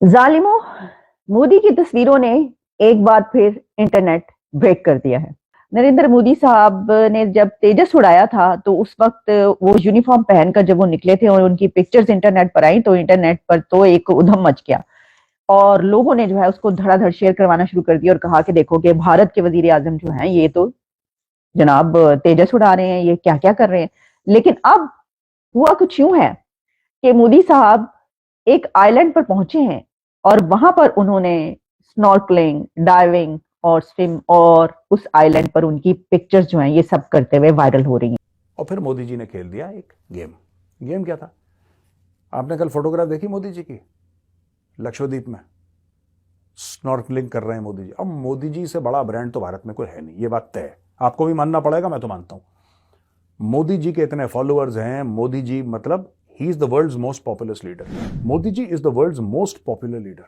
जालिमों, मोदी की तस्वीरों ने एक बार फिर इंटरनेट ब्रेक कर दिया है। नरेंद्र मोदी साहब ने जब तेजस उड़ाया था तो उस वक्त वो यूनिफॉर्म पहनकर जब वो निकले थे और उनकी पिक्चर्स इंटरनेट पर आई तो इंटरनेट पर तो एक उधम मच गया और लोगों ने जो है उसको धड़ाधड़ शेयर करवाना शुरू कर दिया और कहा कि देखो कि भारत के वजीर आजम जो हैं ये तो जनाब तेजस उड़ा रहे हैं, ये क्या क्या कर रहे हैं। लेकिन अब हुआ कुछ यूं है कि मोदी साहब एक आइलैंड पर पहुंचे हैं और वहां पर उन्होंने स्नॉर्कलिंग, डाइविंग और स्विम और उस आइलैंड पर उनकी पिक्चर्स जो हैं ये सब करते हुए वायरल हो रही हैं। और फिर मोदी जी ने खेल दिया एक गेम। गेम क्या था? आपने कल फोटोग्राफ देखी मोदी जी की लक्षद्वीप में? स्नॉर्कलिंग कर रहे हैं मोदी जी। अब मोदी जी से बड़ा ब्रांड तो भारत में कोई है नहीं, ये बात तय है। आपको भी मानना पड़ेगा, मैं तो मानता हूं। मोदी जी के इतने फॉलोअर्स हैं। मोदी जी मतलब he is the world's most popular leader. Modi ji is the world's most popular leader,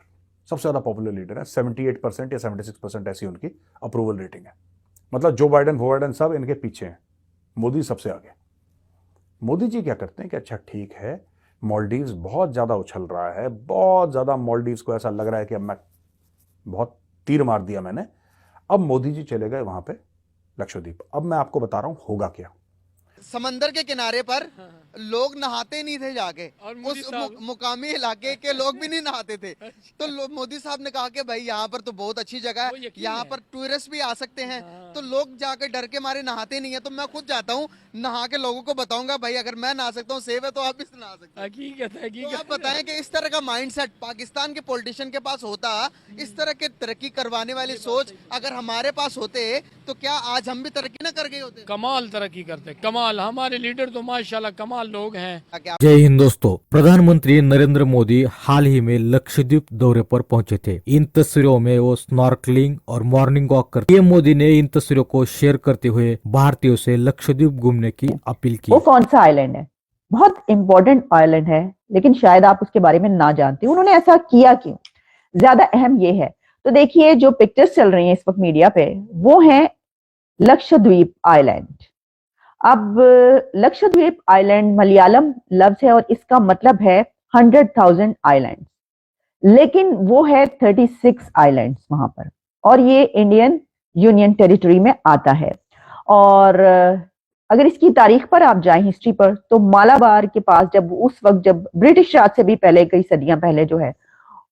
सबसे ज्यादा पॉपुलर लीडर है। 78% या 76% ऐसी उनकी अप्रूवल रेटिंग है। मतलब जो बाइडेन सब इनके पीछे हैं, मोदी सबसे आगे। मोदी जी क्या करते हैं कि अच्छा ठीक है, मालदीव्स बहुत ज्यादा उछल रहा है, बहुत ज्यादा मालदीव्स को ऐसा लग रहा है कि अब मैं बहुत तीर मार दिया मैंने। अब मोदी जी चले गए वहां पे लक्षद्वीप। अब मैं आपको बता रहा हूं होगा क्या। समंदर के किनारे पर लोग नहाते नहीं थे जाके, उस मुकामी इलाके के लोग भी नहीं नहाते थे। तो मोदी साहब ने कहा कि भाई यहाँ पर तो बहुत अच्छी जगह है, यहाँ पर टूरिस्ट भी आ सकते हैं। तो लोग जाके डर के मारे नहाते नहीं है। तो मैं खुद जाता हूँ, नहा के लोगों को बताऊंगा भाई अगर मैं नहा सकता हूँ सेफ है तो आप भी नहा सकते हैं। हकीकत है, तो आप बताएं कि इस तरह का माइंडसेट पाकिस्तान के पॉलिटिशियन के पास होता, इस तरह के तरक्की करवाने वाली सोच अगर हमारे पास होते तो क्या आज हम भी तरक्की ना कर गए होते? कमाल तरक्की करते, कमाल। हमारे लीडर तो माशाल्लाह कमाल लोग हैं। जय हिंद दोस्तों। प्रधानमंत्री नरेंद्र मोदी हाल ही में लक्षद्वीप दौरे पर पहुंचे थे। इन तस्वीरों में वो स्नॉर्कलिंग और मॉर्निंग वॉक करते। पीएम मोदी ने इन तस्वीरों को शेयर करते हुए भारतीयों से लक्षद्वीप घूमने की अपील की। वो कौन सा आइलैंड है? बहुत इंपॉर्टेंट आइलैंड है, लेकिन शायद आप उसके बारे में ना जानते। उन्होंने ऐसा किया क्यों, ज्यादा अहम ये है। तो देखिए जो पिक्चर्स चल रही हैं इस वक्त मीडिया पे वो है लक्षद्वीप आइलैंड। अब लक्षद्वीप आइलैंड मलयालम लफ्ज है और इसका मतलब है 100,000 आइलैंड, लेकिन वो है 36 आइलैंड्स वहां पर और ये इंडियन यूनियन टेरिटरी में आता है। और अगर इसकी तारीख पर आप जाएं, हिस्ट्री पर, तो मालाबार के पास जब उस वक्त जब ब्रिटिश राज से भी पहले, कई सदियां पहले जो है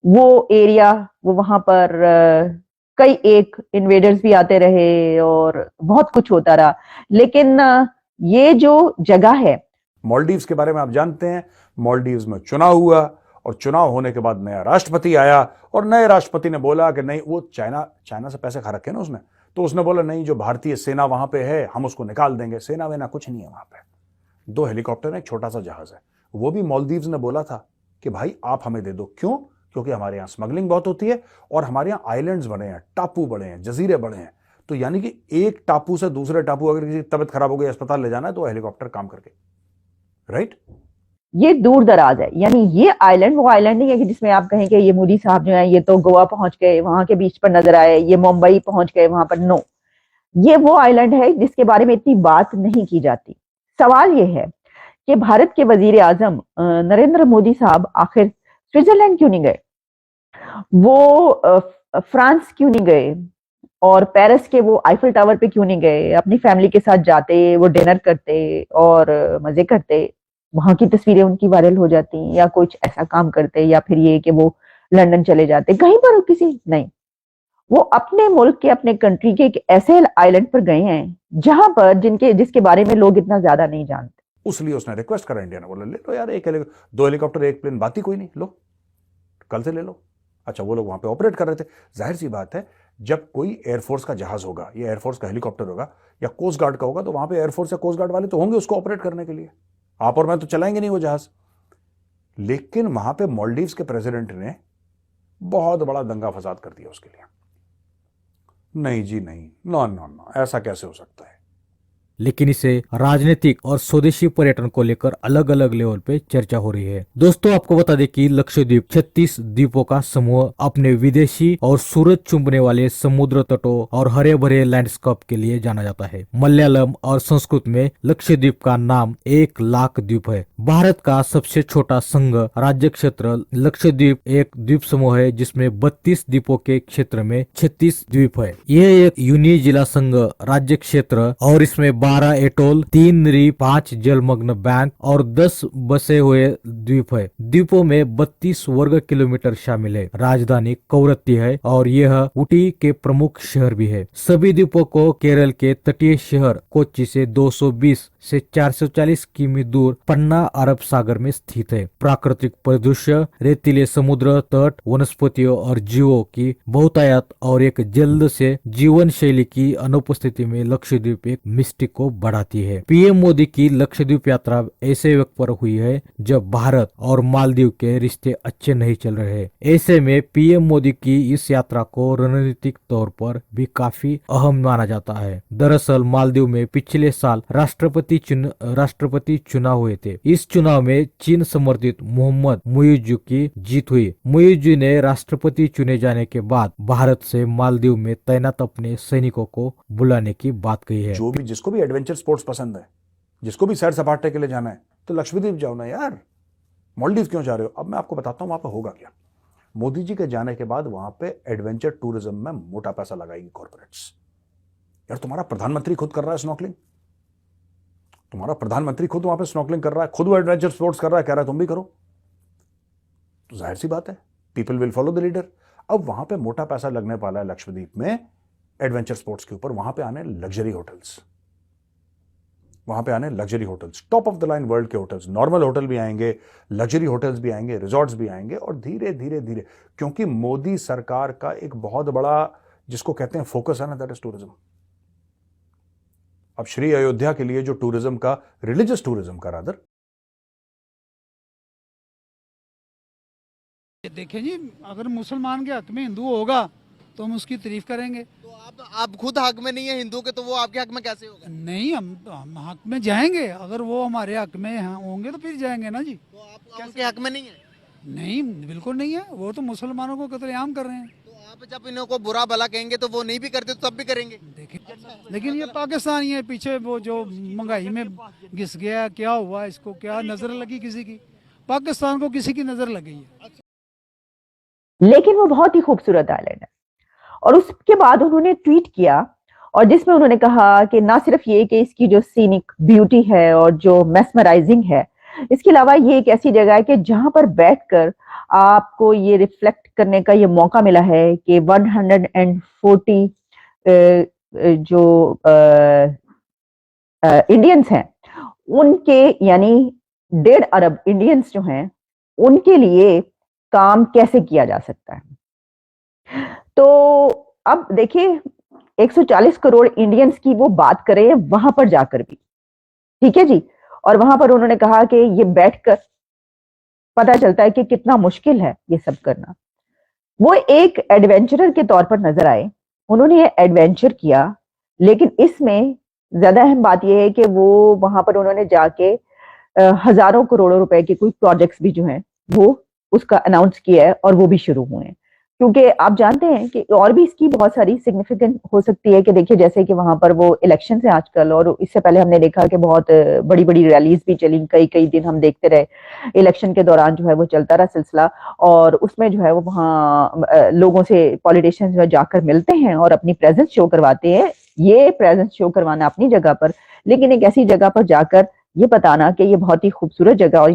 वो एरिया, वो वहां पर कई एक इन्वेडर्स भी आते रहे और बहुत कुछ होता रहा। लेकिन ये जो जगह है, मालदीव्स के बारे में आप जानते हैं। मालदीव्स में चुनाव हुआ और चुनाव होने के बाद नया राष्ट्रपति आया और नए राष्ट्रपति ने बोला कि नहीं, वो चाइना से पैसे खा रखे ना उसने, तो उसने बोला नहीं, जो भारतीय सेना वहां पे है हम उसको निकाल देंगे। सेना वेना कुछ नहीं है वहां पे, 2 हेलीकॉप्टर है, एक छोटा सा जहाज है। वो भी मालदीव्स ने बोला था कि भाई आप हमें दे दो। क्यों? क्योंकि हमारे यहाँ स्मगलिंग बहुत होती है और हमारे यहाँ आइलैंड्स बने हैं, टापू बड़े हैं, जजीरे बड़े हैं। तो यानी कि एक टापू से दूसरे टापू अगर किसी की तबियत खराब हो गई, अस्पताल ले जाना है, तो हेलीकॉप्टर काम करके, राइट। ये दूर दराज है। यानी ये आइलैंड वो आइलैंड नहीं है कि जिसमें आप कहें कि ये मोदी साहब जो है ये तो गोवा पहुंच गए, वहां के बीच पर नजर आए, ये मुंबई पहुंच गए वहां पर। नो, ये वो आइलैंड है जिसके बारे में इतनी बात नहीं की जाती। सवाल ये है कि भारत के वजीर आजम नरेंद्र मोदी साहब आखिर स्विट्जरलैंड क्यों नहीं गए, वो फ्रांस क्यों नहीं गए और पेरिस के वो आईफिल टावर पे क्यों नहीं गए? अपनी फैमिली के साथ जाते, वो डिनर करते और मजे करते, वहां की तस्वीरें उनकी वायरल हो जाती, या कुछ ऐसा काम करते, या फिर ये कि वो लंदन चले जाते, कहीं पर किसी नहीं। वो अपने मुल्क के, अपने कंट्री के एक ऐसे आइलैंड पर गए हैं जहां पर जिसके बारे में लोग इतना ज्यादा नहीं जानते। उसलिए उसने रिक्वेस्ट करा, इंडिया ने बोला ले लो यार, 2 हेलीकॉप्टर, 1 प्लेन, बात ही कोई नहीं, लो कल से ले लो। अच्छा, वो लोग वहां पे ऑपरेट कर रहे थे। जाहिर सी बात है, जब कोई एयरफोर्स का जहाज होगा या एयरफोर्स का हेलीकॉप्टर होगा या कोस्ट गार्ड का होगा, तो वहां पे एयरफोर्स या कोस्ट गार्ड वाले तो होंगे उसको ऑपरेट करने के लिए। आप और मैं तो चलाएंगे नहीं वो जहाज। लेकिन वहां पे मालदीव्स के प्रेसिडेंट ने बहुत बड़ा दंगा फसाद कर दिया उसके लिए। नहीं जी नहीं, नो नो नो, ऐसा कैसे हो सकता है? लेकिन इसे राजनीतिक और स्वदेशी पर्यटन को लेकर अलग अलग लेवल पे चर्चा हो रही है। दोस्तों, आपको बता दें कि लक्षद्वीप 36 द्वीपों का समूह अपने विदेशी और सूरज चुंबने वाले समुद्र तटों और हरे भरे लैंडस्केप के लिए जाना जाता है। मलयालम और संस्कृत में लक्षद्वीप का नाम 1,00,000 द्वीप है। भारत का सबसे छोटा संघ राज्य क्षेत्र लक्षद्वीप एक द्वीप समूह है, जिसमें 32 द्वीपों के क्षेत्र में 36 द्वीप है। यह एक यूनि जिला संघ राज्य क्षेत्र और इसमें 12 एटोल, 3 नदी, 5 जलमग्न बैंक और 10 बसे हुए द्वीप है। द्वीपों में 32 वर्ग किलोमीटर शामिल है। राजधानी कवरत्ती है और यह ऊटी के प्रमुख शहर भी है। सभी द्वीपों को केरल के तटीय शहर कोच्चि से 220 से 440 किमी दूर पन्ना अरब सागर में स्थित है। प्राकृतिक परिदृश्य, रेतीले समुद्र तट, वनस्पतियों और जीवों की बहुतायत और एक जल्द से जीवन शैली की अनुपस्थिति में लक्षद्वीप एक मिस्टिक को बढ़ाती है। पीएम मोदी की लक्षद्वीप यात्रा ऐसे वक्त पर हुई है जब भारत और मालदीव के रिश्ते अच्छे नहीं चल रहे हैं। ऐसे में पीएम मोदी की इस यात्रा को रणनीतिक तौर पर भी काफी अहम माना जाता है। दरअसल मालदीव में पिछले साल राष्ट्रपति चुनाव हुए थे। इस चुनाव में चीन समर्थित मोहम्मद मुइज्जू की जीत हुई। मुइज्जू ने राष्ट्रपति चुने जाने के बाद भारत से मालदीव में तैनात अपने सैनिकों को बुलाने की बात कही है। जो भी जिसको भी एडवेंचर स्पोर्ट्स पसंद है, जिसको भी सैर सपाटे के लिए जाना है, तो लक्षद्वीप जाओ ना यार। मालदीव क्यों जा रहे हो? अब मैं आपको बताता हूं वहां पे होगा क्या। मोदी जी के जाने के बाद वहां पे एडवेंचर टूरिज्म में मोटा पैसा लगाएगी कॉर्पोरेट्स। यार तुम्हारा प्रधानमंत्री खुद कर रहा है स्नॉर्कलिंग, तुम्हारा प्रधानमंत्री खुद वहां पे स्नॉर्कलिंग कर रहा है, खुद वो एडवेंचर स्पोर्ट्स कर रहा है, कह रहा है तुम भी करो, तो जाहिर सी बात है people will follow the leader. अब वहां पे मोटा पैसा लगने वाला है लक्षद्वीप में एडवेंचर स्पोर्ट्स के ऊपर। वहां पे आने लग्जरी होटल्स, वहां पे आने luxury hotels, top of the line world के होटल्स, नॉर्मल होटल भी आएंगे, लग्जरी होटल्स भी आएंगे, रिजॉर्ट्स भी आएंगे। और धीरे धीरे धीरे, क्योंकि मोदी सरकार का एक बहुत बड़ा जिसको कहते हैं फोकस है ना, दैट इज टूरिज्म। अब श्री अयोध्या के लिए जो टूरिज्म का, रिलीजियस टूरिज्म का रादर, देखें जी, अगर मुसलमान के हक में हिंदू होगा तो हम उसकी तारीफ करेंगे। तो आप खुद हक में नहीं है हिंदू के, तो वो आपके हक में कैसे होगा? नहीं, हम हक में जाएंगे। अगर वो हमारे हक में होंगे तो फिर जाएंगे ना जी। तो आप उनके हक में नहीं है? नहीं, बिल्कुल नहीं है। वो तो मुसलमानों को कत्लेआम कर रहे हैं। तो आप जब इन्हों को बुरा भला कहेंगे तो वो नहीं भी करते तो तब भी करेंगे। देखें, लेकिन ये पाकिस्तानी है, पीछे वो जो महंगाई में घिस गया, क्या हुआ इसको, क्या नजर लगी किसी की? पाकिस्तान को किसी की नजर लगी है। लेकिन वो बहुत ही खूबसूरत आइलैंड है। और उसके बाद उन्होंने ट्वीट किया और जिसमें उन्होंने कहा कि ना सिर्फ ये कि इसकी जो सीनिक ब्यूटी है और जो मेस्मराइजिंग है, इसके अलावा ये एक ऐसी जगह है कि जहां पर बैठकर आपको ये रिफ्लेक्ट करने का ये मौका मिला है कि 140 जो इंडियंस हैं उनके, यानी 1.5 अरब इंडियंस जो हैं, उनके लिए काम कैसे किया जा सकता है। तो अब देखिए, 140 करोड़ इंडियंस की वो बात करें वहां पर जाकर भी, ठीक है जी। और वहां पर उन्होंने कहा कि ये बैठकर पता चलता है कि कितना मुश्किल है ये सब करना। वो एक एडवेंचरर के तौर पर नजर आए, उन्होंने ये एडवेंचर किया। लेकिन इसमें ज्यादा अहम बात यह है कि वो वहां पर उन्होंने जाके हजारों करोड़ों रुपए के कोई प्रोजेक्ट्स भी जो हैं वो उसका अनाउंस किया है और वो भी शुरू हुए हैं। क्योंकि आप जानते हैं कि और भी इसकी बहुत सारी सिग्निफिकेंट हो सकती है कि देखिए, जैसे कि वहां पर वो इलेक्शन है आजकल, और इससे पहले हमने देखा कि बहुत बड़ी बड़ी रैलीज भी चली, कई दिन हम देखते रहे। इलेक्शन के दौरान जो है वो चलता रहा सिलसिला, और उसमें जो है वो वहाँ लोगों से पॉलिटिशियंस जो जाकर मिलते हैं और अपनी प्रेजेंस शो करवाते हैं। ये प्रेजेंस शो करवाना अपनी जगह पर, लेकिन एक ऐसी जगह पर जाकर ये बताना कि ये बहुत ही खूबसूरत जगह और